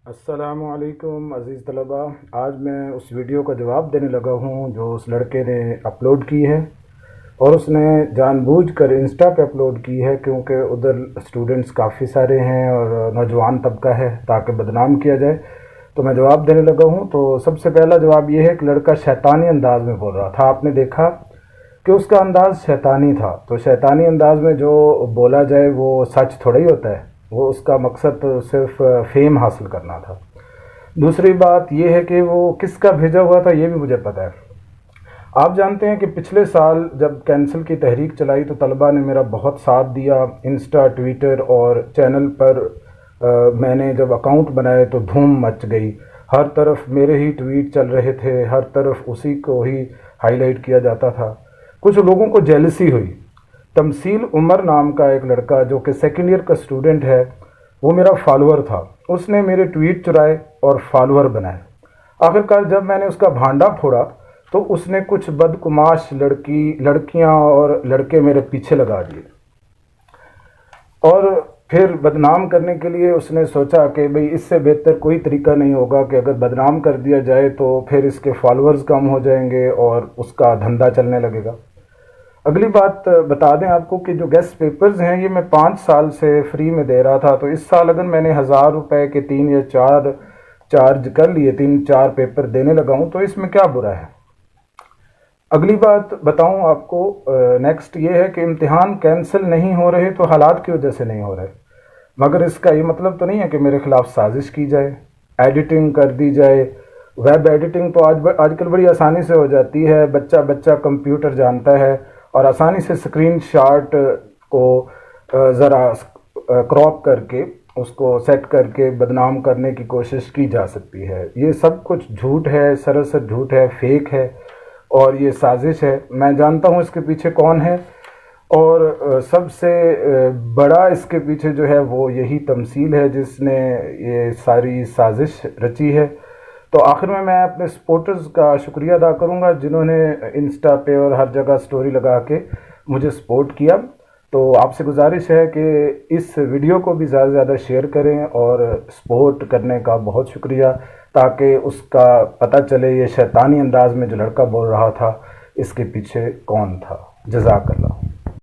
अस्सलामुअलैकुम अज़ीज़ तलबा। आज मैं उस वीडियो का जवाब देने लगा हूँ जो उस लड़के ने अपलोड की है, और उसने जानबूझकर इंस्टा पे अपलोड की है क्योंकि उधर स्टूडेंट्स काफ़ी सारे हैं और नौजवान तबका है, ताकि बदनाम किया जाए। तो मैं जवाब देने लगा हूँ। तो सबसे पहला जवाब ये है कि लड़का शैतानी अंदाज में बोल रहा था। आपने देखा कि उसका अंदाज़ शैतानी था, तो शैतानी अंदाज में जो बोला जाए वो सच थोड़ा ही होता है। वो उसका मकसद तो सिर्फ फेम हासिल करना था। दूसरी बात यह है कि वो किसका भेजा हुआ था ये भी मुझे पता है। आप जानते हैं कि पिछले साल जब कैंसिल की तहरीक चलाई तो तलबा ने मेरा बहुत साथ दिया। इंस्टा, ट्विटर और चैनल पर मैंने जब अकाउंट बनाए तो धूम मच गई। हर तरफ मेरे ही ट्वीट चल रहे थे, हर तरफ उसी को ही हाईलाइट किया जाता था। कुछ लोगों को जेलसी हुई। तमसील उमर नाम का एक लड़का जो कि सेकेंड ईयर का स्टूडेंट है, वो मेरा फॉलोअर था। उसने मेरे ट्वीट चुराए और फॉलोअर बनाए। आखिरकार जब मैंने उसका भांडा फोड़ा तो उसने कुछ बदकुमाश लड़कियां और लड़के मेरे पीछे लगा दिए, और फिर बदनाम करने के लिए उसने सोचा कि भाई इससे बेहतर कोई तरीका नहीं होगा कि अगर बदनाम कर दिया जाए तो फिर इसके फॉलोअर्स कम हो जाएंगे और उसका धंधा चलने लगेगा। अगली बात बता दें आपको कि जो गेस्ट पेपर्स हैं ये मैं 5 साल से फ्री में दे रहा था, तो इस साल अगर मैंने 1000 रुपए के 3 या 4 चार्ज कर लिए, 3-4 पेपर देने लगा हूँ, तो इसमें क्या बुरा है। अगली बात बताऊं आपको, नेक्स्ट ये है कि इम्तिहान कैंसिल नहीं हो रहे तो हालात की वजह से नहीं हो रहे, मगर इसका ये मतलब तो नहीं है कि मेरे खिलाफ साजिश की जाए, एडिटिंग कर दी जाए। वेब एडिटिंग तो आजकल बड़ी आसानी से हो जाती है। बच्चा बच्चा कंप्यूटर जानता है और आसानी से स्क्रीन शॉट को ज़रा क्रॉप करके उसको सेट करके बदनाम करने की कोशिश की जा सकती है। ये सब कुछ झूठ है, सरासर झूठ है, फेक है, और ये साजिश है। मैं जानता हूँ इसके पीछे कौन है, और सबसे बड़ा इसके पीछे जो है वो यही तमसील है जिसने ये सारी साजिश रची है। तो आखिर में मैं अपने सपोर्टर्स का शुक्रिया अदा करूंगा जिन्होंने इंस्टा पे और हर जगह स्टोरी लगा के मुझे सपोर्ट किया। तो आपसे गुजारिश है कि इस वीडियो को भी ज़्यादा से ज़्यादा शेयर करें, और सपोर्ट करने का बहुत शुक्रिया, ताकि उसका पता चले ये शैतानी अंदाज में जो लड़का बोल रहा था इसके पीछे कौन था। जज़ाकल्लाह।